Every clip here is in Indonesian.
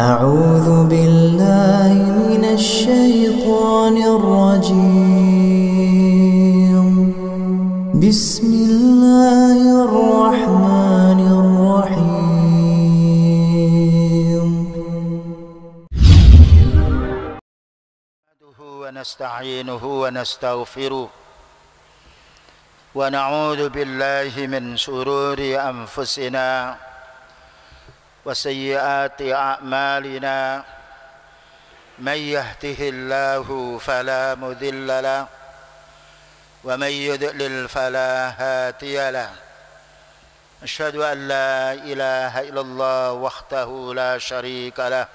أعوذ بالله من الشيطان الرجيم بسم الله الرحمن الرحيم نحمده ونستعينه ونستغفره ونعوذ بالله من شرور أنفسنا وسيئات أعمالنا من يهده الله فلا مضل له ومن يضلل فلا هادي له أشهد أن لا إله إلا الله وحده لا شريك له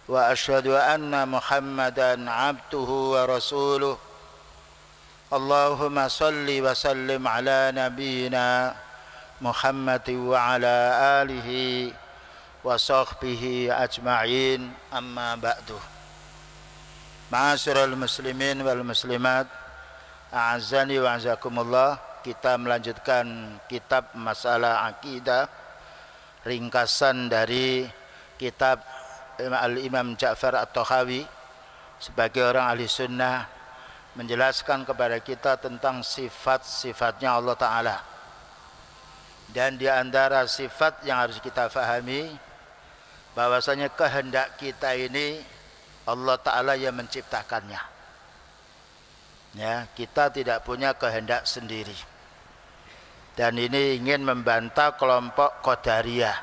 وأشهد أن محمدا عبده ورسوله اللهم صل وسلم على نبينا محمد وعلى آله وصحبه أجمعين أما بعد. Ma'asyiral muslimin wal muslimat, a'azzani wa a'azzakumullah. Kita melanjutkan kitab Masalah Akidah, ringkasan dari kitab Al-Imam Ja'far At-Tahawi sebagai orang ahli sunnah, menjelaskan kepada kita tentang sifat-sifatnya Allah Ta'ala. Dan di antara sifat yang harus kita fahami, bahwasanya kehendak kita ini Allah Ta'ala yang menciptakannya. Ya, kita tidak punya kehendak sendiri. Dan ini ingin membantah kelompok Qadariyah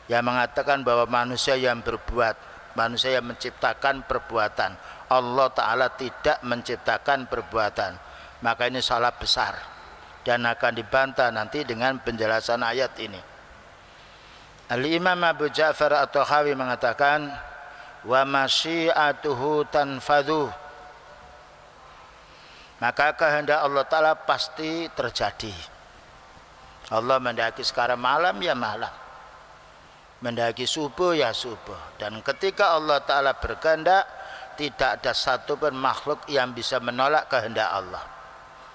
yang mengatakan bahwa manusia yang berbuat, manusia yang menciptakan perbuatan. Allah Ta'ala tidak menciptakan perbuatan. Maka ini salah besar dan akan dibantah nanti dengan penjelasan ayat ini. Al-Imam Abu Ja'far At-Tahawi mengatakan, wa masyiatuhu tanfadhu, maka kehendak Allah Ta'ala pasti terjadi. Allah mendaki sekarang malam ya malam, mendaki subuh ya subuh. Dan ketika Allah Ta'ala berkehendak, tidak ada satupun makhluk yang bisa menolak kehendak Allah.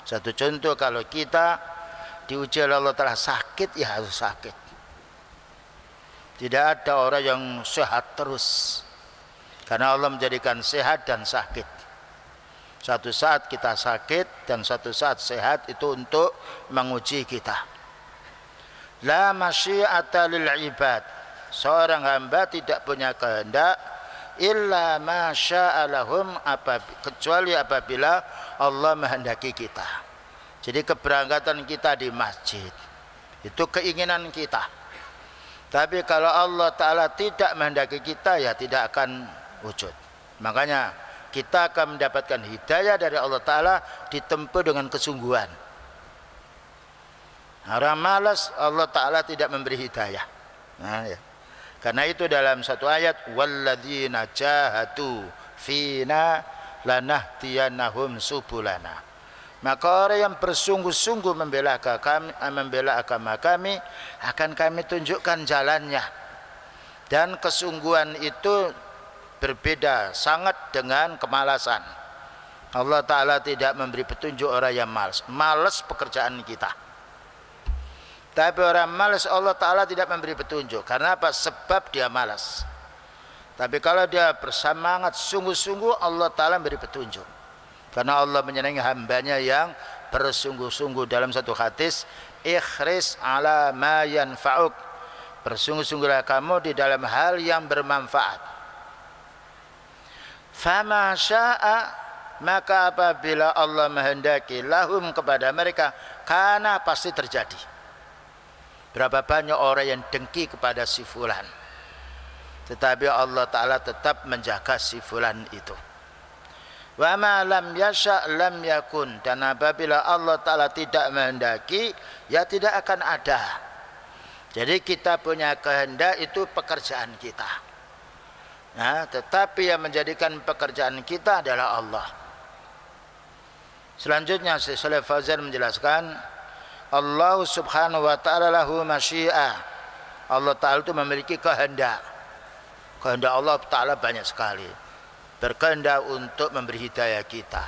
Satu contoh, kalau kita diuji oleh Allah Ta'ala sakit, ya harus sakit. Tidak ada orang yang sehat terus, karena Allah menjadikan sehat dan sakit. Satu saat kita sakit dan satu saat sehat, itu untuk menguji kita. La masyiata lil ibad, seorang hamba tidak punya kehendak illa ma sya'alahum, kecuali apabila Allah menghendaki kita. Jadi keberangkatan kita di masjid itu keinginan kita. Tapi kalau Allah Ta'ala tidak menghendaki kita, ya tidak akan wujud. Makanya kita akan mendapatkan hidayah dari Allah Ta'ala ditempuh dengan kesungguhan. Orang malas Allah Ta'ala tidak memberi hidayah. Nah, ya. Karena itu dalam satu ayat, walladzina jahadu fina lanahdiyannahum subulana, maka orang yang bersungguh-sungguh membela agama kami, akan kami tunjukkan jalannya. Dan kesungguhan itu berbeda sangat dengan kemalasan. Allah Ta'ala tidak memberi petunjuk orang yang malas. Malas pekerjaan kita. Tapi orang malas Allah Ta'ala tidak memberi petunjuk. Karena apa? Sebab dia malas. Tapi kalau dia bersemangat sungguh-sungguh, Allah Ta'ala memberi petunjuk. Karena Allah menyenangi hambanya yang bersungguh-sungguh. Dalam satu hadis, ikhris ala ma yanfa'uk, bersungguh-sungguhlah kamu di dalam hal yang bermanfaat. Fama sya'a, maka apabila Allah menghendaki lahum kepada mereka, karena pasti terjadi. Berapa banyak orang yang dengki kepada si fulan, tetapi Allah Ta'ala tetap menjaga si fulan itu. Wa ma lam yasha' lam yakun, dan apabila Allah Ta'ala tidak menghendaki, ya tidak akan ada. Jadi kita punya kehendak, itu pekerjaan kita. Nah, tetapi yang menjadikan pekerjaan kita adalah Allah. Selanjutnya Syekh Shalih Fauzan menjelaskan, Allah subhanahu wa ta'ala lahu masyiah, Allah Ta'ala itu memiliki kehendak. Kehendak Allah Ta'ala banyak sekali. Berkehendak untuk memberi hidayah kita,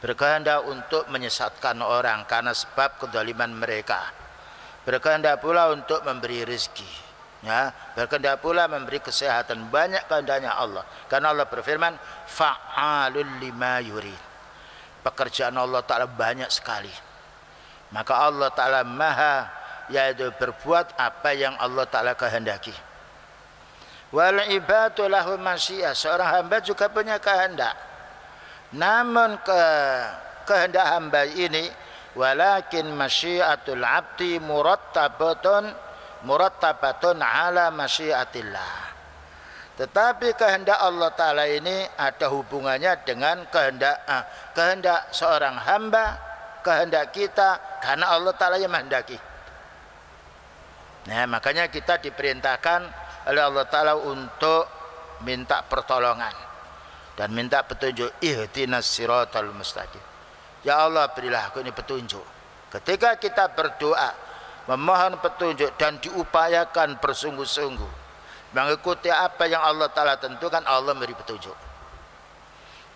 berkehendak untuk menyesatkan orang karena sebab kezaliman mereka, berkehendak pula untuk memberi rezeki, Ya, berkehendak pula memberi kesehatan, banyak kehendaknya Allah. Karena Allah berfirman, fa'alul lima yurid. Pekerjaan Allah Ta'ala banyak sekali. Maka Allah Ta'ala maha, yaitu berbuat apa yang Allah Ta'ala kehendaki. Wal ibadu lahu masyiah, seorang hamba juga punya kehendak. Namun kehendak hamba ini, walakin masyiatul abdi murattabatun ala masyiatillah. Tetapi kehendak Allah Ta'ala ini ada hubungannya dengan kehendak seorang hamba, kehendak kita, karena Allah Ta'ala yang menghendaki. Nah, makanya kita diperintahkan oleh Allah Ta'ala untuk minta pertolongan dan minta petunjuk. Ihdinas siratal mustaqim. Ya Allah, berilah aku ini petunjuk. Ketika kita berdoa memohon petunjuk dan diupayakan bersungguh-sungguh mengikuti apa yang Allah Ta'ala tentukan, Allah memberi petunjuk.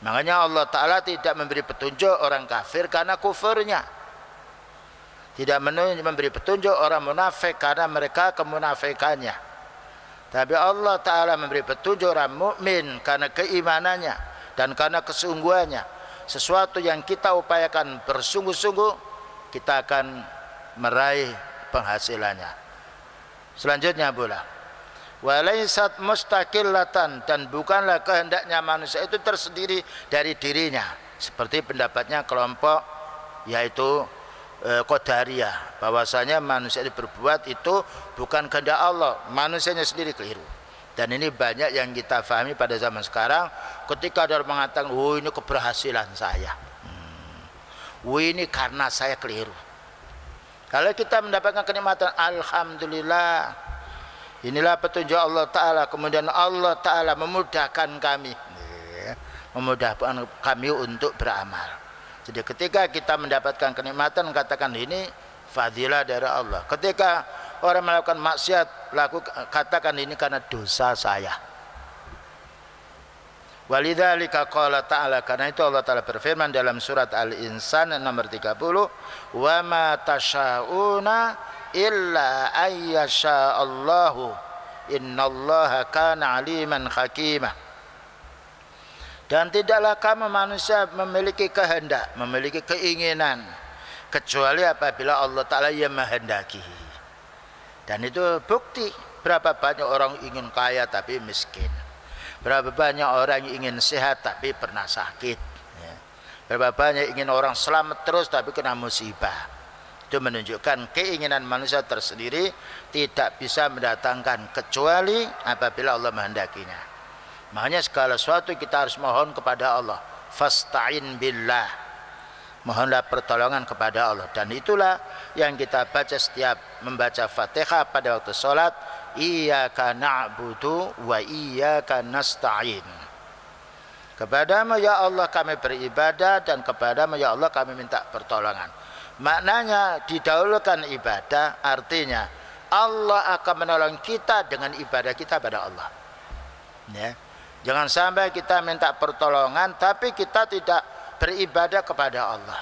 Makanya Allah Ta'ala tidak memberi petunjuk orang kafir karena kufurnya, tidak memberi petunjuk orang munafik karena mereka kemunafikannya. Tapi Allah Ta'ala memberi petunjuk orang mukmin karena keimanannya dan karena kesungguhannya. Sesuatu yang kita upayakan bersungguh-sungguh, kita akan meraih penghasilannya. Selanjutnya pula, walaisat mustaqillatan, dan bukanlah kehendaknya manusia itu tersendiri dari dirinya, seperti pendapatnya kelompok yaitu Qadariyah, bahwasanya manusia itu berbuat itu bukan kehendak Allah, manusianya sendiri keliru. Dan ini banyak yang kita fahami pada zaman sekarang, ketika ada orang mengatakan, oh ini keberhasilan saya, oh ini karena saya keliru. Kalau kita mendapatkan kenikmatan, alhamdulillah, inilah petunjuk Allah Ta'ala, kemudian Allah Ta'ala memudahkan kami, memudahkan kami untuk beramal. Jadi ketika kita mendapatkan kenikmatan, katakan ini fadilah dari Allah. Ketika orang melakukan maksiat, katakan ini karena dosa saya. Walidzalika qala ta'ala, karena itu Allah Ta'ala berfirman dalam surat Al-Insan nomor 30, wa ma tasyauna illa ayyasha Allahu innallaha kana aliman hakimah. Dan tidaklah kamu manusia memiliki kehendak, memiliki keinginan, kecuali apabila Allah Ta'ala yang menghendaki. Dan itu bukti. Berapa banyak orang ingin kaya tapi miskin, berapa banyak orang ingin sehat tapi pernah sakit, berapa banyak ingin orang selamat terus tapi kena musibah. Itu menunjukkan keinginan manusia tersendiri tidak bisa mendatangkan kecuali apabila Allah menghendakinya. Makanya segala sesuatu kita harus mohon kepada Allah. Fasta'in billah, mohonlah pertolongan kepada Allah. Dan itulah yang kita baca setiap membaca Fatihah pada waktu sholat. Iyyaka na'budu wa iyyaka nasta'in. Kepadamu ya Allah kami beribadah, dan kepadamu ya Allah kami minta pertolongan. Maknanya didahulukan ibadah, artinya Allah akan menolong kita dengan ibadah kita pada Allah. Ya. Jangan sampai kita minta pertolongan tapi kita tidak beribadah kepada Allah.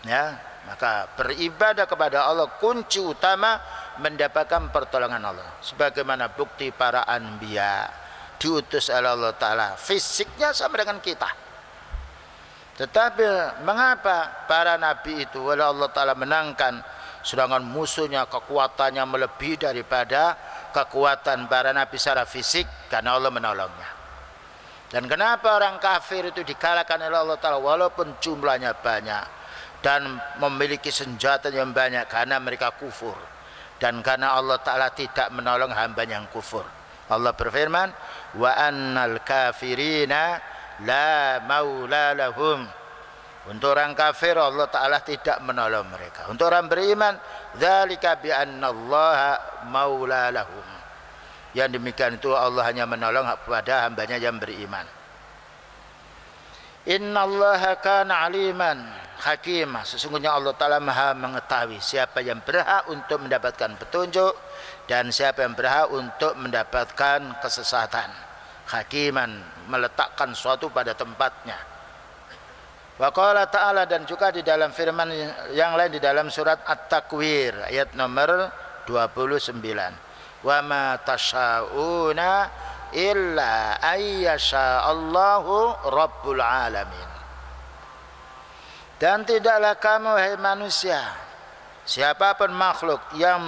Ya, maka beribadah kepada Allah kunci utama mendapatkan pertolongan Allah. Sebagaimana bukti para anbiya diutus oleh Allah Ta'ala, fisiknya sama dengan kita. Tetapi mengapa para nabi itu oleh Allah Ta'ala menangkan, sedangkan musuhnya kekuatannya melebihi daripada kekuatan para nabi secara fisik? Karena Allah menolongnya. Dan kenapa orang kafir itu dikalahkan oleh Allah Ta'ala walaupun jumlahnya banyak dan memiliki senjata yang banyak? Karena mereka kufur, dan karena Allah Ta'ala tidak menolong hamba yang kufur. Allah berfirman, wa annal kafirina la maula lahum. Untuk orang kafir Allah Ta'ala tidak menolong mereka. Untuk orang beriman, dzalika bi annallaha maula lahum. Yang demikian itu Allah hanya menolong kepada hambanya yang beriman. Innallaha kana aliman hakimah. Sesungguhnya Allah Ta'ala maha mengetahui siapa yang berhak untuk mendapatkan petunjuk dan siapa yang berhak untuk mendapatkan kesesatan. Hakiman, meletakkan suatu pada tempatnya. Wa qala ta'ala, dan juga di dalam firman yang lain di dalam surat At-Takwir ayat nomor 29. Wa ma tasyauna illa ayyasha Allahu rabbul alamin. Dan tidaklah kamu hai manusia, siapapun makhluk yang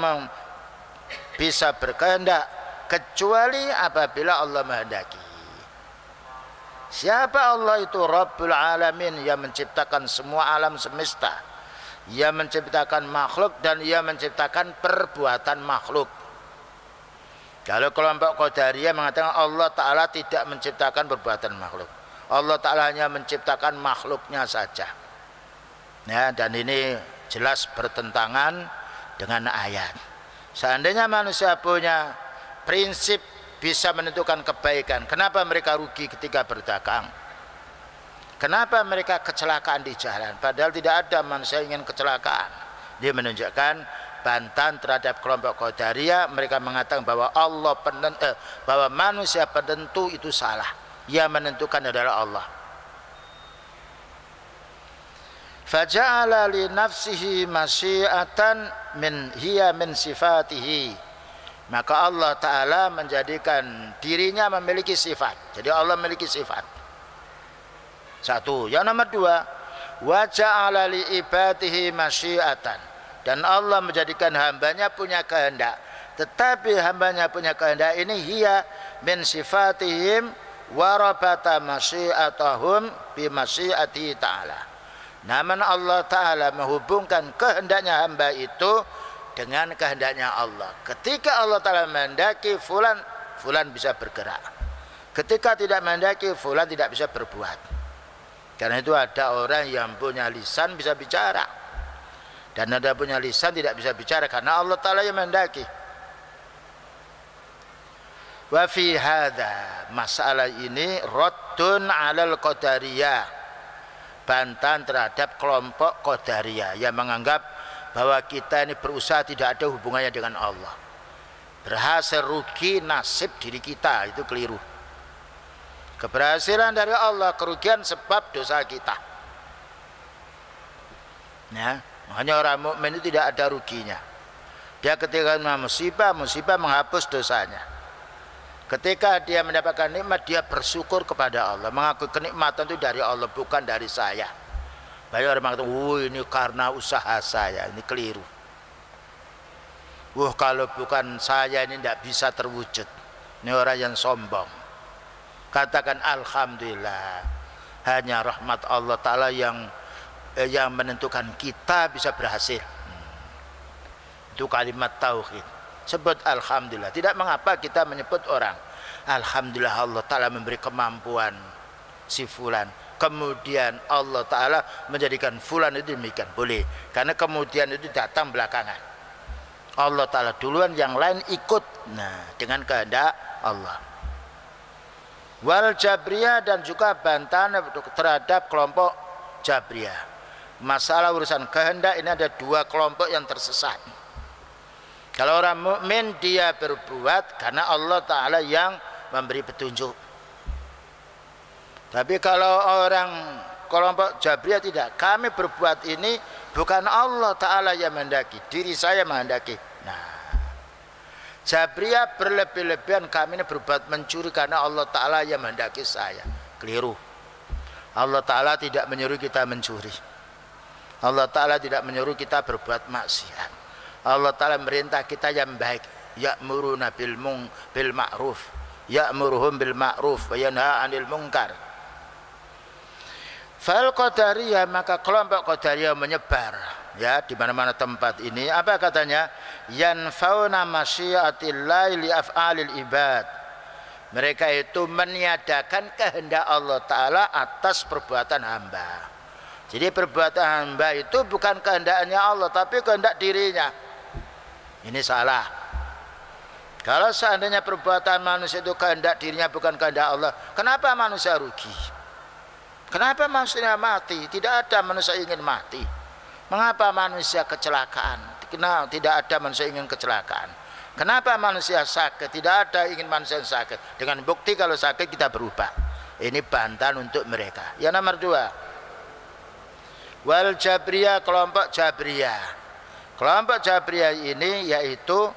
bisa berkehendak kecuali apabila Allah menghendaki. Siapa Allah itu? Rabbul alamin, yang menciptakan semua alam semesta, yang menciptakan makhluk dan yang menciptakan perbuatan makhluk. Kalau kelompok Qadariyah mengatakan Allah Ta'ala tidak menciptakan perbuatan makhluk, Allah Ta'ala hanya menciptakan makhluknya saja. Ya, dan ini jelas bertentangan dengan ayat. Seandainya manusia punya prinsip bisa menentukan kebaikan, kenapa mereka rugi ketika berdagang? Kenapa mereka kecelakaan di jalan? Padahal tidak ada manusia yang ingin kecelakaan. Dia menunjukkan bantahan terhadap kelompok Qadariyah. Mereka mengatakan bahwa bahwa manusia penentu itu salah. Yang menentukan adalah Allah. Faja'ala li nafsihi masyiatan min sifatihi. Maka Allah Ta'ala menjadikan dirinya memiliki sifat. Jadi Allah memiliki sifat. Satu. Yang nomor dua, wa ja'ala li ibadihi masyiatan. Dan Allah menjadikan hambanya punya kehendak. Tetapi hambanya punya kehendak ini hiya min sifatihim warabata masyiatahum bi masyiatihi ta'ala. Namun Allah Ta'ala menghubungkan kehendaknya hamba itu dengan kehendaknya Allah. Ketika Allah Ta'ala menghendaki fulan, fulan bisa bergerak. Ketika tidak menghendaki, fulan tidak bisa berbuat. Karena itu ada orang yang punya lisan bisa bicara, dan ada punya lisan tidak bisa bicara karena Allah Ta'ala yang menghendaki. Wa fi hadza, masalah ini raddun 'alal qadariyah, bantahan terhadap kelompok Qadariyah yang menganggap bahwa kita ini berusaha tidak ada hubungannya dengan Allah. Berhasil rugi nasib diri kita, itu keliru. Keberhasilan dari Allah, kerugian sebab dosa kita. Ya, makanya orang mukmin itu tidak ada ruginya. Dia ketika musibah, musibah menghapus dosanya. Ketika dia mendapatkan nikmat, dia bersyukur kepada Allah, mengakui kenikmatan itu dari Allah, bukan dari saya. Banyak orang mengatakan, ini karena usaha saya. Ini keliru. Kalau bukan saya ini tidak bisa terwujud. Ini orang yang sombong. Katakan alhamdulillah, hanya rahmat Allah Ta'ala yang menentukan kita bisa berhasil. Itu kalimat tauhid. Sebut alhamdulillah. Tidak mengapa kita menyebut orang alhamdulillah Allah Ta'ala memberi kemampuan si fulan, kemudian Allah Ta'ala menjadikan fulan itu demikian. Boleh, karena kemudian itu datang belakangan. Allah Ta'ala duluan, yang lain ikut. Nah, dengan kehendak Allah. Wal Jabriyah, dan juga bantahan terhadap kelompok Jabriyah. Masalah urusan kehendak ini ada dua kelompok yang tersesat. Kalau orang mukmin dia berbuat karena Allah Ta'ala yang memberi petunjuk. Tapi kalau orang kelompok Jabriyah tidak, kami berbuat ini bukan Allah Ta'ala yang menghendaki, diri saya menghendaki. Nah, Jabriyah berlebih-lebihan, kami ini berbuat mencuri karena Allah Ta'ala yang menghendaki saya. Keliru. Allah Ta'ala tidak menyuruh kita mencuri. Allah Ta'ala tidak menyuruh kita berbuat maksiat. Allah Ta'ala merintah kita yang baik. Ya'muruna bil ma'ruf, ya'muruhum bil ma'ruf wa yanha 'anil munkar. Fal Qadariyah, maka kelompok Qadariyah menyebar ya di mana-mana tempat ini. Apa katanya? Yanfauna masyiatillahi li af'alil ibad. Mereka itu meniadakan kehendak Allah Ta'ala atas perbuatan hamba. Jadi perbuatan hamba itu bukan kehendaknya Allah, tapi kehendak dirinya. Ini salah. Kalau seandainya perbuatan manusia itu kehendak dirinya, bukan kehendak Allah, kenapa manusia rugi? Kenapa manusia mati? Tidak ada manusia ingin mati. Mengapa manusia kecelakaan? Kenapa tidak ada manusia ingin kecelakaan? Kenapa manusia sakit? Tidak ada ingin manusia sakit. Dengan bukti kalau sakit kita berubah. Ini bantahan untuk mereka. Yang nomor dua, wal Jabriyah, kelompok Jabriyah. Kelompok Jabriyah ini yaitu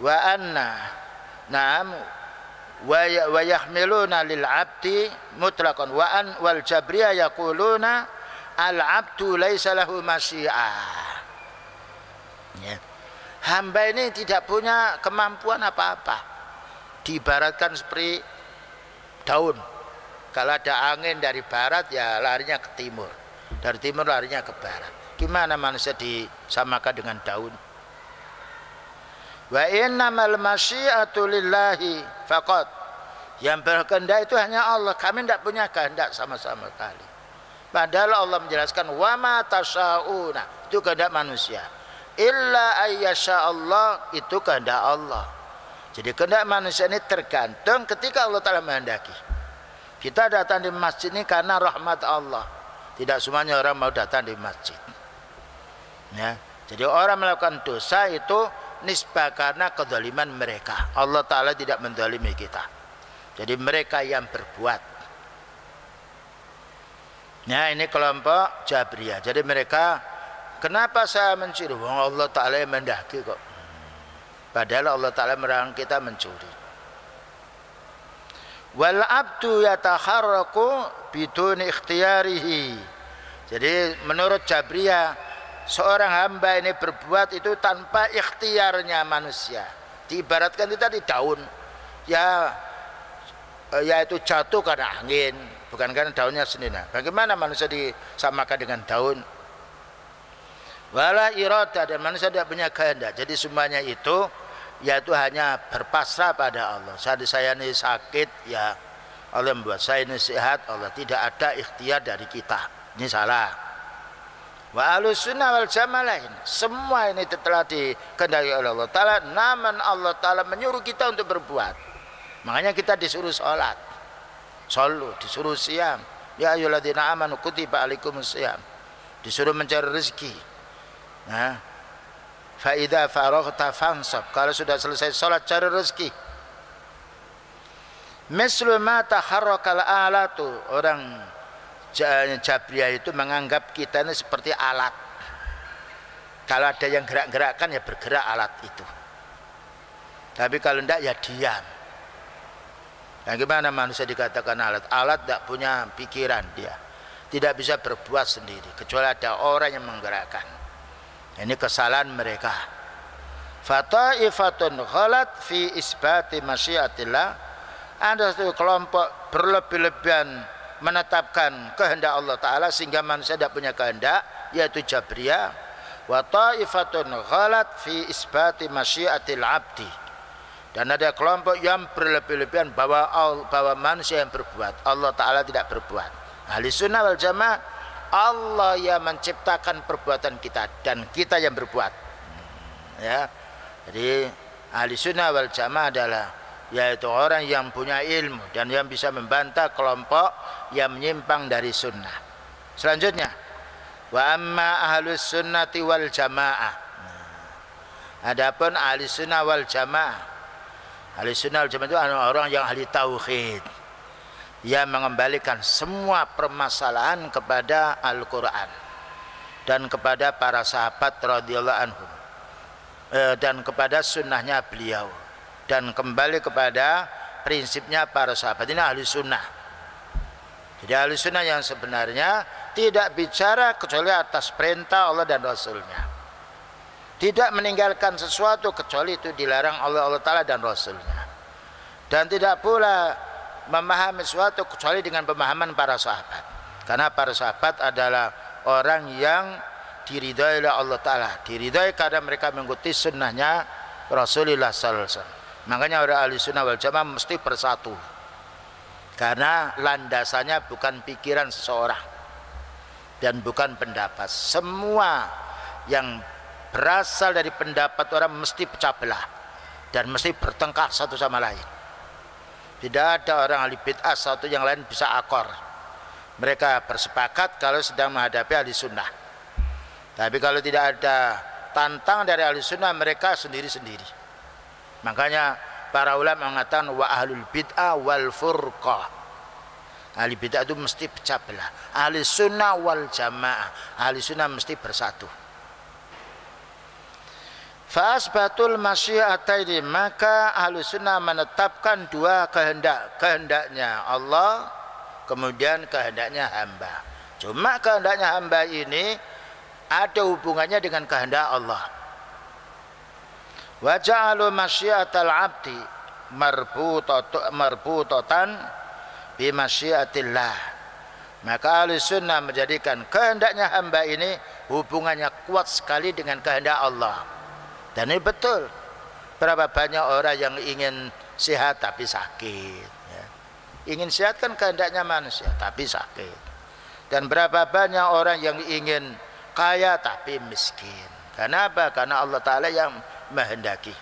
wa anna na'am wa yahmiluna lil abdi mutlaqan wal jabriyah yaquluna al abdu laisa lahu masyiah. Ya. Hamba ini tidak punya kemampuan apa-apa. Diibaratkan seperti daun. Kalau ada angin dari barat ya larinya ke timur. Dari timur larinya ke barat. Gimana manusia disamakan dengan daun? Wa innamal masyiatu lillahi faqat. Yang berkehendak itu hanya Allah. Kami tidak punya kehendak sama-sama kali. Padahal Allah menjelaskan wa ma tasyauna, itu kehendak manusia. Illa ayyasha Allah, itu kehendak Allah. Jadi kehendak manusia ini tergantung ketika Allah Ta'ala menghendaki. Kita datang di masjid ini karena rahmat Allah. Tidak semuanya orang mau datang di masjid. Ya. Jadi orang melakukan dosa itu nisbah karena kezaliman mereka. Allah Ta'ala tidak menzalimi kita. Jadi mereka yang berbuat. Nah ini kelompok Jabriyah. Jadi mereka, kenapa saya mencuri? Allah Ta'ala yang menghendaki kok. Padahal Allah Ta'ala melarang kita mencuri. Wal abdu yataharraku bidun ikhtiyarihi. Jadi menurut Jabriyah, seorang hamba ini berbuat itu tanpa ikhtiarnya manusia. Diibaratkan itu tadi daun, ya yaitu jatuh karena angin, bukan karena daunnya sendiri. Bagaimana manusia disamakan dengan daun? Wala irada, dan manusia tidak punya kehendak. Jadi semuanya itu yaitu hanya berpasrah pada Allah. Saat saya ini sakit, ya Allah membuat saya ini sehat. Allah tidak ada ikhtiar dari kita. Ini salah. Wa ahlussunnah wal jamaah lain, semua ini telah dikehendaki oleh Allah Ta'ala. Namun Allah Ta'ala menyuruh kita untuk berbuat. Makanya kita disuruh sholat, shollu, disuruh siyam. Ya ayyuhalladzina amanu kutiba alaikumus siyam, disuruh mencari rezeki. Nah, fa idza faraghta fansab, kalau sudah selesai sholat cari rezeki. Mislu ma taharrakal alatu, orang Jabriyah itu menganggap kita ini seperti alat. Kalau ada yang gerak-gerakkan ya bergerak alat itu. Tapi kalau tidak ya diam. Nah, gimana manusia dikatakan alat? Alat tidak punya pikiran dia. Tidak bisa berbuat sendiri kecuali ada orang yang menggerakkan. Ini kesalahan mereka. Fataifatun ghalat fi isbati masyiatillah. Ada satu kelompok berlebih-lebihan menetapkan kehendak Allah Ta'ala sehingga manusia tidak punya kehendak, yaitu Jabriyah. Wa ta'ifatun ghalat fi isbati masyiatil abdi. Dan ada kelompok yang berlebih-lebihan bahwa manusia yang berbuat, Allah Ta'ala tidak berbuat. Ahlussunnah wal jamaah, Allah yang menciptakan perbuatan kita dan kita yang berbuat. Ya. Jadi Ahlussunnah wal jamaah adalah yaitu orang yang punya ilmu dan yang bisa membantah kelompok yang menyimpang dari sunnah. Selanjutnya, wa amma ahlus sunnati wal jamaah. Adapun ahli sunnah wal jamaah, ahli sunnah wal jamaah itu orang yang ahli tauhid, yang mengembalikan semua permasalahan kepada Al-Quran dan kepada para sahabat radhiyallahu anhum, dan kepada sunnahnya beliau, dan kembali kepada prinsipnya para sahabat. Ini ahli sunnah. Jadi ahli sunnah yang sebenarnya tidak bicara kecuali atas perintah Allah dan Rasulnya. Tidak meninggalkan sesuatu kecuali itu dilarang oleh Allah Ta'ala dan Rasulnya. Dan tidak pula memahami sesuatu kecuali dengan pemahaman para sahabat. Karena para sahabat adalah orang yang diridhai oleh Allah Ta'ala. Diridhai karena mereka mengikuti sunnahnya Rasulullah SAW. Makanya orang ahli sunnah wal jamaah mesti bersatu. Karena landasannya bukan pikiran seseorang dan bukan pendapat. Semua yang berasal dari pendapat orang mesti pecah belah dan mesti bertengkar satu sama lain. Tidak ada orang ahli bid'ah satu yang lain bisa akor. Mereka bersepakat kalau sedang menghadapi ahli sunnah. Tapi kalau tidak ada tantangan dari ahli sunnah, mereka sendiri-sendiri. Makanya para ulama mengatakan wa ahlul bid'ah wal furqah. Ahli bid'ah itu mesti pecah belah. Ahli sunnah wal jamaah, ahli sunnah mesti bersatu. Fa asbatul masyiataini, maka Ahlussunnah menetapkan dua kehendaknya Allah, kemudian kehendaknya hamba. Cuma kehendaknya hamba ini ada hubungannya dengan kehendak Allah. Wa ja'alu masyiatal abdi marbutatan bi masyiatillah. Maka Ahlussunnah menjadikan kehendaknya hamba ini hubungannya kuat sekali dengan kehendak Allah. Dan ini betul. Berapa banyak orang yang ingin sehat tapi sakit ya. Ingin sehat kan kehendaknya manusia tapi sakit. Dan berapa banyak orang yang ingin kaya tapi miskin. Karena apa? Karena Allah Ta'ala yang menghendaki.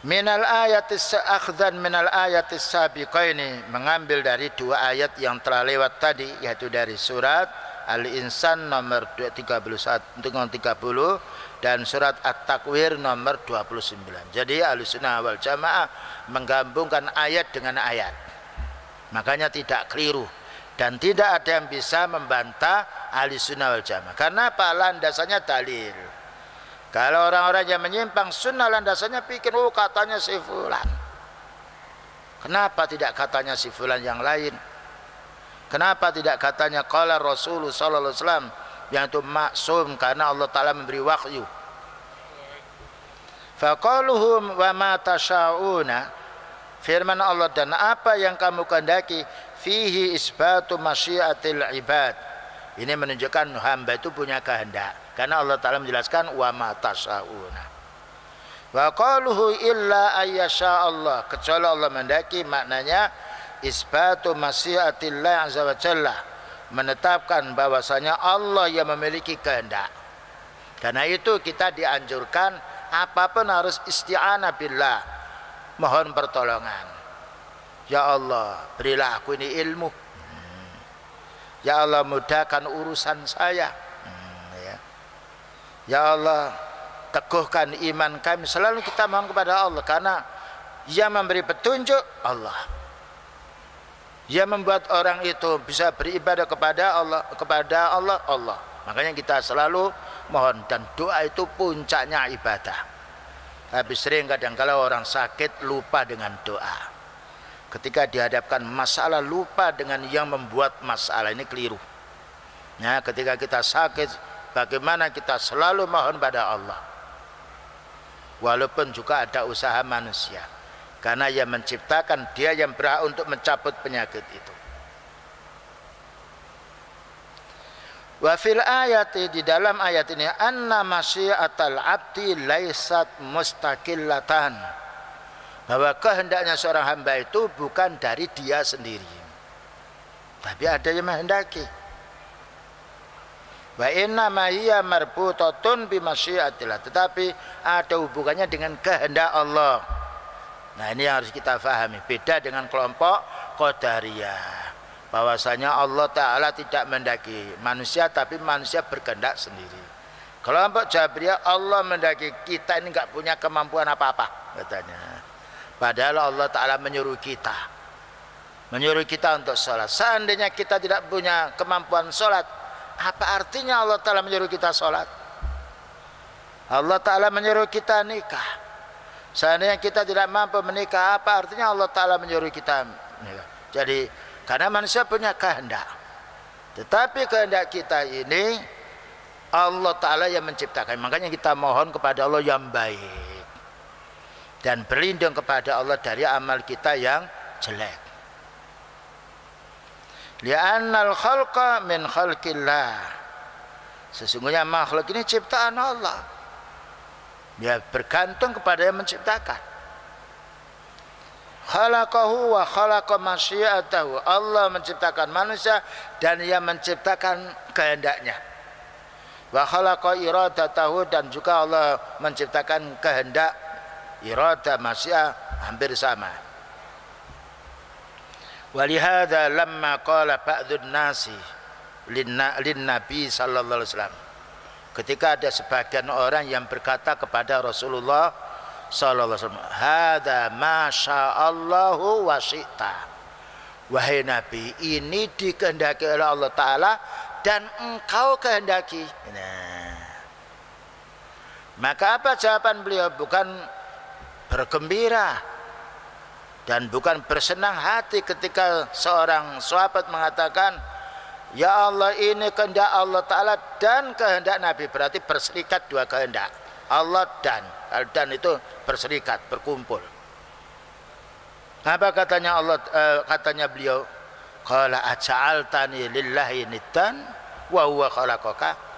Minal ayatis akhdhan minal ayatis sabiqaini, mengambil dari dua ayat yang telah lewat tadi, yaitu dari surat Al-Insan nomor 31 dengan 30 dan surat At-Takwir nomor 29. Jadi Ahlussunnah wal Jamaah menggabungkan ayat dengan ayat. Makanya tidak keliru dan tidak ada yang bisa membantah Ahlussunnah wal Jamaah. Karena apa? Landasannya dalil. Kalau orang-orang yang menyimpang sunnah landasannya pikir, oh katanya si fulan. Kenapa tidak katanya si fulan yang lain? Kenapa tidak katanya qala Rasulullah sallallahu alaihi wasallam, yang itu maksum karena Allah Ta'ala memberi wahyu. Faqaluhum wa ma tasyauna, firman Allah, dan apa yang kamu kehendaki, fihi isbatu masyiatil ibad. Ini menunjukkan hamba itu punya kehendak. Karena Allah Ta'ala menjelaskan wa ma tasyauna. Wa qaluhu illa ayyasha Allah, kecuali Allah mendaki, maknanya isbatu masyiatillah azza wa jalla, menetapkan bahwasanya Allah yang memiliki kehendak. Karena itu kita dianjurkan apapun harus isti'anah billah, mohon pertolongan. Ya Allah, berilah aku ini ilmu. Ya Allah, mudahkan urusan saya. Ya Allah, teguhkan iman kami. Selalu kita mohon kepada Allah, karena yang memberi petunjuk Allah, yang membuat orang itu bisa beribadah kepada Allah. Makanya kita selalu mohon, dan doa itu puncaknya ibadah. Tapi sering kadang-kala orang sakit lupa dengan doa. Ketika dihadapkan masalah lupa dengan yang membuat masalah, ini keliru. Nah, ketika kita sakit, bagaimana kita selalu mohon pada Allah. Walaupun juga ada usaha manusia. Karena yang menciptakan, dia yang berhak untuk mencabut penyakit itu. Wa fil ayati, di dalam ayat ini, anna masyiatal abdi laisat mustaqillatan, bahwa kehendaknya seorang hamba itu bukan dari dia sendiri, tapi ada yang menghendaki. Wa inna ma hiya marbutatun bi masyiatillah, tetapi ada hubungannya dengan kehendak Allah. Nah, ini yang harus kita fahami. Beda dengan kelompok Qadariyah, bahwasanya Allah Ta'ala tidak mendaki manusia, tapi manusia berkehendak sendiri. Kelompok Jabriyah, Allah mendaki kita ini nggak punya kemampuan apa-apa katanya. Padahal Allah Ta'ala menyuruh kita untuk sholat. Seandainya kita tidak punya kemampuan sholat, apa artinya Allah Ta'ala menyuruh kita sholat? Allah Ta'ala menyuruh kita nikah. Seandainya kita tidak mampu menikah, apa artinya Allah Ta'ala menyuruh kita menikah? Jadi karena manusia punya kehendak, tetapi kehendak kita ini Allah Ta'ala yang menciptakan. Makanya kita mohon kepada Allah yang baik dan berlindung kepada Allah dari amal kita yang jelek. Li'annal khalqa min khalqillah, sesungguhnya makhluk ini ciptaan Allah, dia bergantung kepada yang menciptakan. Khalaqahu wa khalaqa masyiatahu, Allah menciptakan manusia dan ia menciptakan kehendaknya. Wa khalaqa iradatahu, dan juga Allah menciptakan kehendak. Iradah masyiah hampir sama. Walihada lamma qala ba'dun nasi lin Nabi sallallahu alaihi wasallam, ketika ada sebagian orang yang berkata kepada Rasulullah sallallahu alaihi wasallam, hada masyaallahu wa syi'ta, wahai Nabi, ini dikehendaki oleh Allah Ta'ala dan engkau kehendaki. Nah, Maka apa jawaban beliau? Bukan bergembira dan bukan bersenang hati ketika seorang sahabat mengatakan, ya Allah, ini kehendak Allah Ta'ala dan kehendak Nabi. Berarti berserikat dua kehendak, Allah dan itu berserikat, berkumpul. Apa katanya Allah? Katanya beliau, qala aja'altani lillahi niddan wa huwa khalaqaka.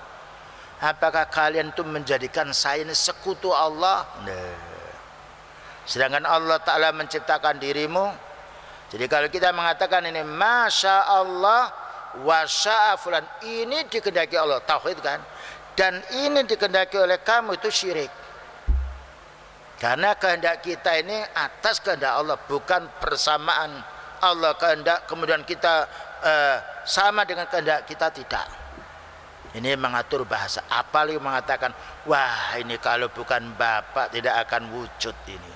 Apakah kalian itu menjadikan saya ini sekutu Allah? Sedangkan Allah Ta'ala menciptakan dirimu. Jadi kalau kita mengatakan ini Masya Allah wa sya'a fulan, ini dikehendaki Allah, tauhid kan, dan ini dikehendaki oleh kamu, itu syirik. Karena kehendak kita ini atas kehendak Allah, bukan persamaan Allah kehendak kemudian kita sama dengan kehendak kita, tidak. Ini mengatur bahasa. Apalagi mengatakan, wah ini kalau bukan Bapak tidak akan wujud, ini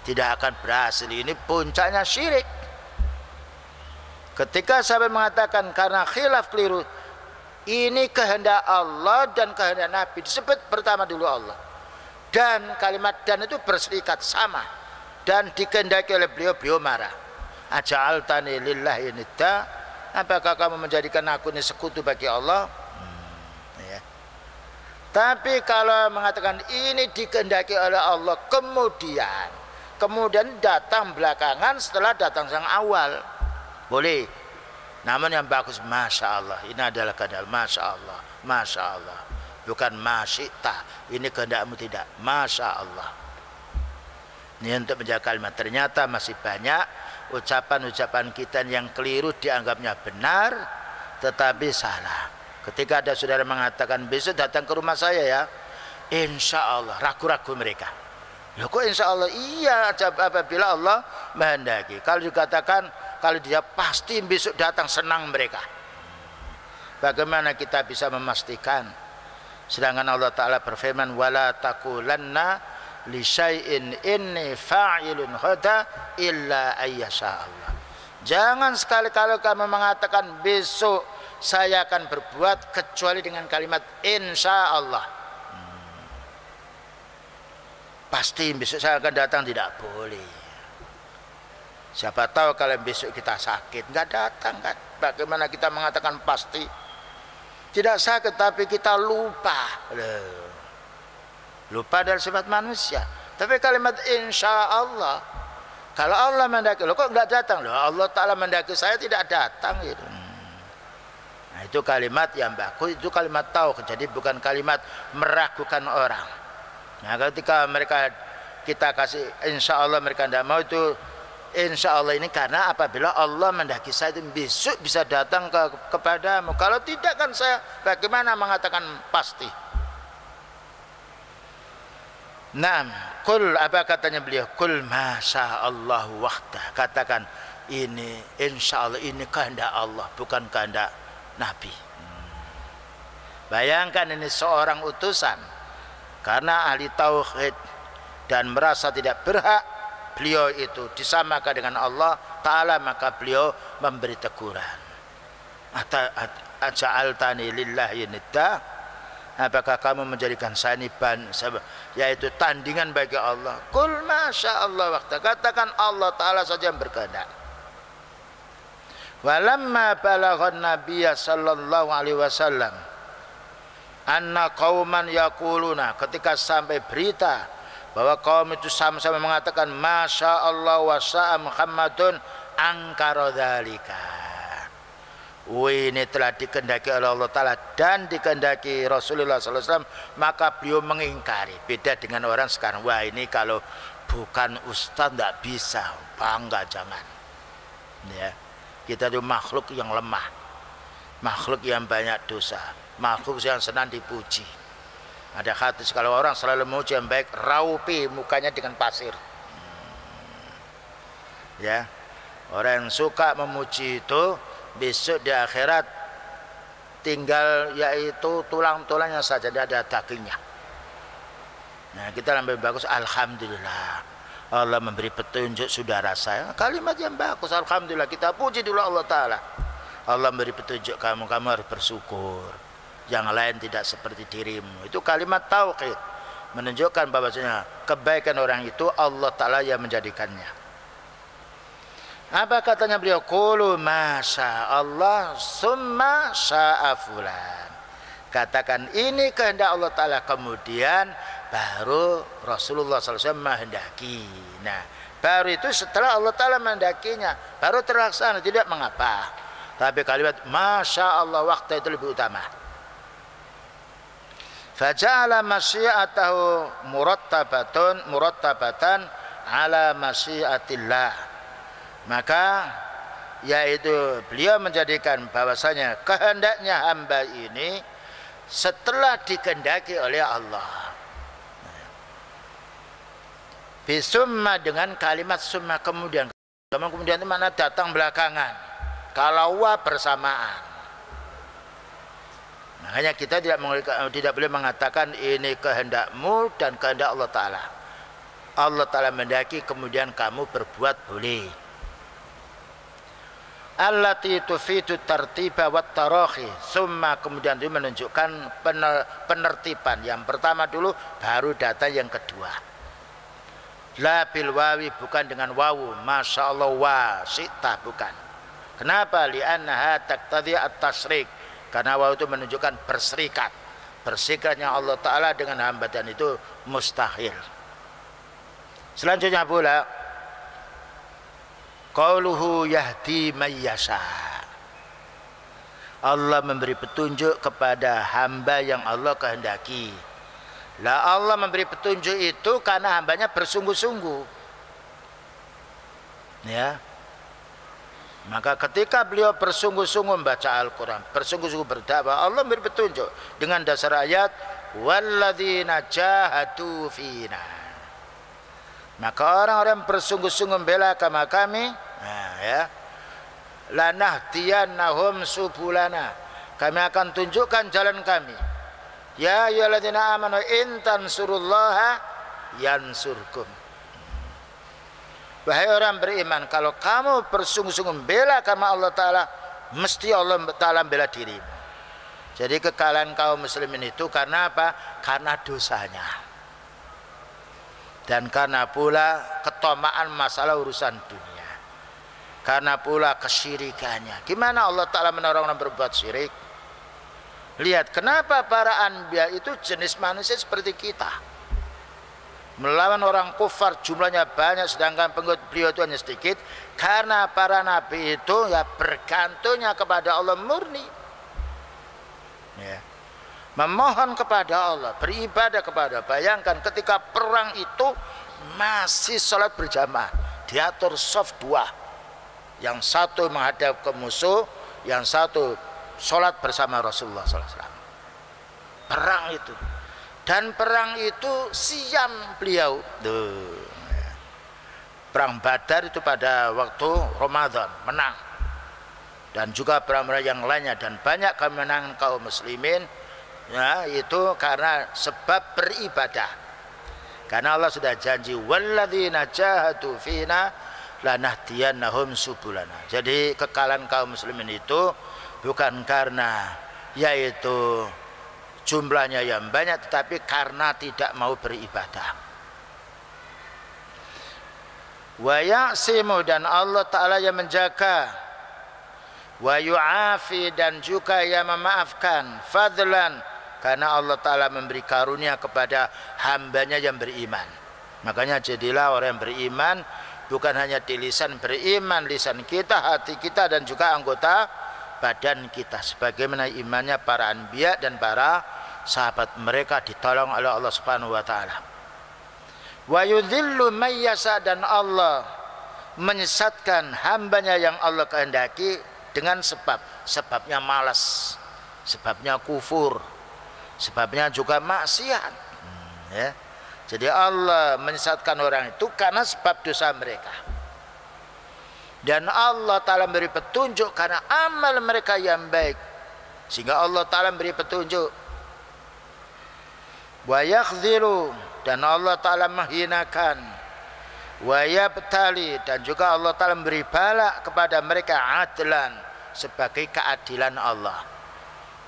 tidak akan berhasil, ini puncaknya syirik. Ketika sahabat mengatakan karena khilaf keliru, ini kehendak Allah dan kehendak Nabi, disebut pertama dulu Allah, dan kalimat dan itu berserikat sama dan dikehendaki oleh beliau. Beliau marah, aja'altani lillahi nidda, apakah kamu menjadikan aku ini sekutu bagi Allah? Ya. Tapi kalau mengatakan ini dikehendaki oleh Allah, kemudian datang belakangan setelah datang sang awal, boleh. Namun yang bagus Masya Allah, ini adalah kehendak Masya Allah, Masya Allah, bukan masyita, ini kehendakmu, tidak, Masya Allah. Ini untuk menjaga kalimat. Ternyata masih banyak ucapan-ucapan kita yang keliru, dianggapnya benar tetapi salah. Ketika ada saudara mengatakan besok datang ke rumah saya ya, insya Allah, ragu-ragu mereka. Loh kok insya Allah? Iya, apabila Allah menghendaki. Kalau dikatakan kalau dia pasti besok datang, senang mereka. Bagaimana kita bisa memastikan? Sedangkan Allah Ta'ala berfirman, wala taqulanna li syai'in inni fa'ilun ghada illa ayyasha Allah. Jangan sekali-kali kamu mengatakan besok saya akan berbuat kecuali dengan kalimat insya Allah. Pasti besok saya akan datang, tidak boleh. Siapa tahu kalau besok kita sakit nggak datang kan? Bagaimana kita mengatakan pasti? Tidak sakit tapi kita lupa. Lupa dari sifat manusia. Tapi kalimat insya Allah, kalau Allah mendaki, loh kok nggak datang? Loh Allah Ta'ala mendaki saya tidak datang gitu. Nah itu kalimat yang bagus, itu kalimat tauhid. Jadi bukan kalimat meragukan orang. Nah ketika mereka kita kasih insya Allah mereka tidak mau, itu insya Allah ini karena apabila Allah mendaki saya itu besok bisa datang kepadamu. Kalau tidak kan saya bagaimana mengatakan pasti? Naam, kul, apa katanya beliau? Kul masya Allah wahdah. Katakan ini insya Allah, ini kehendak Allah, bukan kehendak Nabi. Bayangkan ini seorang utusan, karena ahli tauhid dan merasa tidak berhak beliau itu disamakan dengan Allah Ta'ala, maka beliau memberi teguran. Aja'altani lillahi nidda, apakah kamu menjadikan saya ini yaitu tandingan bagi Allah? Kul masya Allah waqta, katakan Allah Ta'ala saja yang berkehendak. Walamma balaghan nabiyya sallallahu alaihi wasallam anna qauman yaquluna, ketika sampai berita bahwa kaum itu sama-sama mengatakan masya Allah wa sya'a Muhammadun angkara dzalika. Ini telah dikehendaki oleh Allah Ta'ala dan dikehendaki Rasulullah SAW, maka beliau mengingkari. Beda dengan orang sekarang, wah ini kalau bukan ustaz tidak bisa, bangga jangan. Ya, kita itu makhluk yang lemah, makhluk yang banyak dosa, makhluk yang senang dipuji. Ada hadis kalau orang selalu memuji yang baik, raupi mukanya dengan pasir. Ya, orang yang suka memuji itu besok di akhirat tinggal yaitu tulang-tulangnya saja, tidak ada dagingnya. Nah kita lebih bagus alhamdulillah Allah memberi petunjuk saudara saya, kalimat yang bagus, alhamdulillah, kita puji dulu Allah Ta'ala. Allah memberi petunjuk kamu, kamu harus bersyukur. yang lain tidak seperti dirimu. Itu kalimat tauhid, menunjukkan bahwasanya kebaikan orang itu Allah Ta'ala yang menjadikannya. Apa katanya beliau? Qulu masya Allah summa sya'a fulan. Katakan ini kehendak Allah Ta'ala, kemudian baru Rasulullah SAW menghendaki. Nah, baru itu setelah Allah Ta'ala menghendakinya baru terlaksana, tidak mengapa. Tapi kalimat masya Allah waktu itu lebih utama. Faja'ala masyiatahu murattabatan ala masyiatillah. Maka yaitu beliau menjadikan bahwasanya kehendaknya hamba ini setelah dikehendaki oleh Allah. Bisumma dengan kalimat summa, kemudian itu mana datang belakangan, kalau wa bersamaan. Makanya kita tidak boleh mengatakan ini kehendakmu dan kehendak Allah Ta'ala. Allah Ta'ala mendaki kemudian kamu berbuat boleh. Allati tufidu tartiba wat tarahi. Summa kemudian itu menunjukkan penertiban. Yang pertama dulu baru datang yang kedua. La bil wawi, bukan dengan wawu. Masya Allah wa sita, bukan. Kenapa? Li'annaha taqtadhi at-tasrik. Karena wawu itu menunjukkan berserikat. Berserikatnya Allah Ta'ala dengan hamba dan itu mustahil. Selanjutnya pula qauluhu yahdi mayyasha. Allah memberi petunjuk kepada hamba yang Allah kehendaki. Lah Allah memberi petunjuk itu karena hambanya bersungguh-sungguh. Ya. Maka ketika beliau bersungguh-sungguh membaca Al-Quran, bersungguh-sungguh berdakwah, Allah memberi petunjuk dengan dasar ayat walladzina jahadu fina. Maka orang-orang bersungguh-sungguh membela agama kami, nah, ya, lanahdiyannahum subulana, kami akan tunjukkan jalan kami. Ya ayyuhalladzina amanu in tansurullaha yansurkum. Wahai orang beriman, kalau kamu bersungguh-sungguh membela agama Allah Ta'ala, mesti Allah Ta'ala membela dirimu. Jadi kekalahan kaum muslimin itu karena apa? Karena dosanya. Dan karena pula ketomaan masalah urusan dunia. Karena pula kesyirikannya. Gimana Allah Ta'ala menolong orang berbuat syirik? Lihat kenapa para anbiya itu jenis manusia seperti kita. Melawan orang kufar jumlahnya banyak, sedangkan pengikut beliau itu hanya sedikit. Karena para nabi itu ya bergantungnya kepada Allah murni. Ya. Memohon kepada Allah, beribadah kepada. Bayangkan ketika perang itu masih sholat berjamaah, diatur shaf dua, yang satu menghadap ke musuh, yang satu sholat bersama Rasulullah SAW. Perang itu, dan perang itu siam beliau. Perang Badar itu pada waktu Ramadan menang, dan juga perang-perang yang lainnya, dan banyak kemenangan kaum muslimin. Ya, itu karena sebab beribadah. Karena Allah sudah janji walladzina jahadu fina lanahdiyannahum subulana. Jadi kekalahan kaum muslimin itu bukan karena yaitu jumlahnya yang banyak, tetapi karena tidak mau beribadah. Wa ya'simu, dan Allah Ta'ala yang menjaga. Wa yu'afi, dan juga yang memaafkan. Fadlan, karena Allah Ta'ala memberi karunia kepada hambanya yang beriman. Makanya jadilah orang yang beriman, bukan hanya di lisan beriman, lisan kita, hati kita, dan juga anggota badan kita. Sebagaimana imannya para anbiya dan para sahabat mereka ditolong oleh Allah Subhanahu wa Ta'ala. Wa yudhillu mayyasa, dan Allah menyesatkan hambanya yang Allah kehendaki dengan sebabnya malas, sebabnya kufur, sebabnya juga maksiat. Ya. Jadi Allah menyesatkan orang itu karena sebab dosa mereka. Dan Allah Ta'ala memberi petunjuk karena amal mereka yang baik, sehingga Allah Ta'ala memberi petunjuk. Wa yakhzilu, dan Allah Ta'ala menghinakan. Wa yabtali, dan juga Allah Ta'ala memberi bala kepada mereka adlan, sebagai keadilan Allah.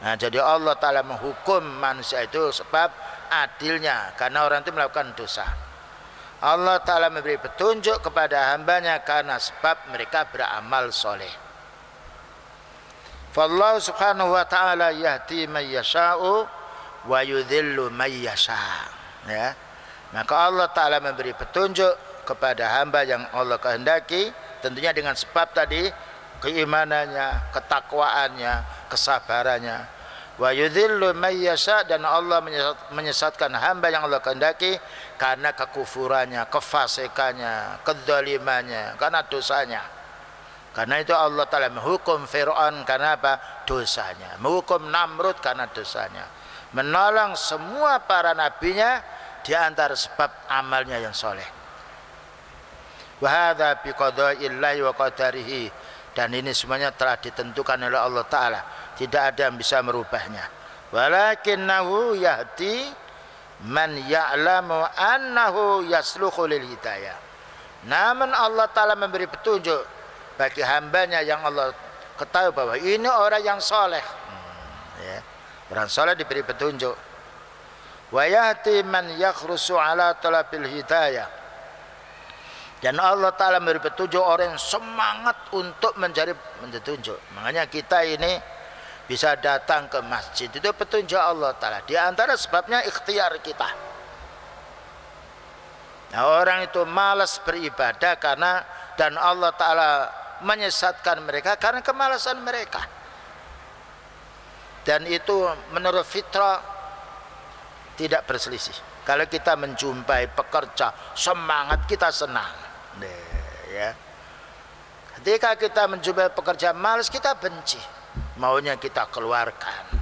Nah, jadi Allah Ta'ala menghukum manusia itu sebab adilnya, karena orang itu melakukan dosa. Allah Ta'ala memberi petunjuk kepada hambanya karena sebab mereka beramal soleh. Fallahu subhanahu wa ta'ala yahdi man yasha'u wa yudhillu man yasha'. Ya. Maka Allah Ta'ala memberi petunjuk kepada hamba yang Allah kehendaki, tentunya dengan sebab tadi keimanannya, ketakwaannya, kesabarannya. Wa yudhillu man yasha', dan Allah menyesatkan hamba yang Allah kehendaki karena kekufurannya, kefasikannya, kedzalimannya, karena dosanya. Karena itu Allah Ta'ala menghukum Fir'aun karena apa? Dosanya. Menghukum Namrud karena dosanya. Menolong semua para nabinya di antara sebab amalnya yang soleh. Wa hadza biqada'illahi wa qadarihi, dan ini semuanya telah ditentukan oleh Allah Ta'ala, tidak ada yang bisa merubahnya. Walakinnahu yahdi man ya'lamu annahu yasluhu lil hidayah. Namun Allah Ta'ala memberi petunjuk bagi hambanya yang Allah ketahui bahwa ini orang yang soleh. Ya. Orang soleh diberi petunjuk. Wa yahdi man yakhrusu ala talabil hidayah, dan Allah Ta'ala memberi petunjuk orang yang semangat untuk mencari petunjuk. Makanya kita ini bisa datang ke masjid, itu petunjuk Allah Ta'ala. Di antara sebabnya ikhtiar kita. Nah, orang itu malas beribadah karena, dan Allah Ta'ala menyesatkan mereka karena kemalasan mereka. Dan itu menurut fitrah tidak berselisih. Kalau kita menjumpai pekerja semangat, kita senang. Ya. Ketika kita menjumpai pekerja malas, kita benci, maunya kita keluarkan.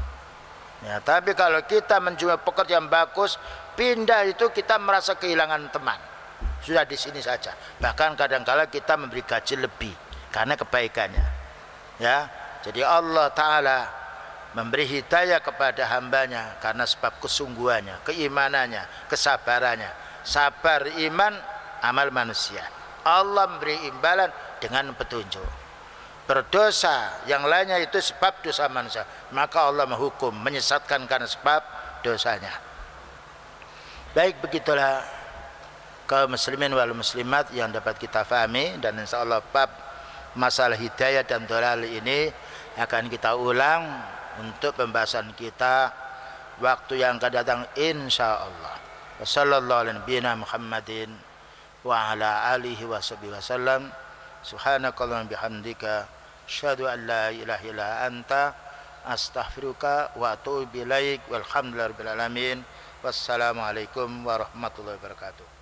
Ya, tapi kalau kita menjumpai pekerja yang bagus, pindah itu kita merasa kehilangan teman. Sudah di sini saja. Bahkan kadang-kala kita memberi gaji lebih karena kebaikannya. Ya, jadi Allah Ta'ala memberi hidayah kepada hambanya karena sebab kesungguhannya, keimanannya, kesabarannya. Sabar, iman, amal manusia. Allah memberi imbalan dengan petunjuk. Berdosa yang lainnya itu sebab dosa manusia, maka Allah menghukum, menyesatkan karena sebab dosanya. Baik, begitulah kaum muslimin wal muslimat yang dapat kita fahami, dan insya Allah bab masalah hidayah dan dhalal ini akan kita ulang untuk pembahasan kita waktu yang akan datang insya Allah. Wassalamualaikum Muhammadin wa ala alihi wa sahbihi wasallam. Subhanakallahumma bihamdika asyhadu an la ilaha illa anta astaghfiruka wa atubu ilaik. Walhamdulillahirabbil alamin. Wassalamualaikum warahmatullahi wabarakatuh.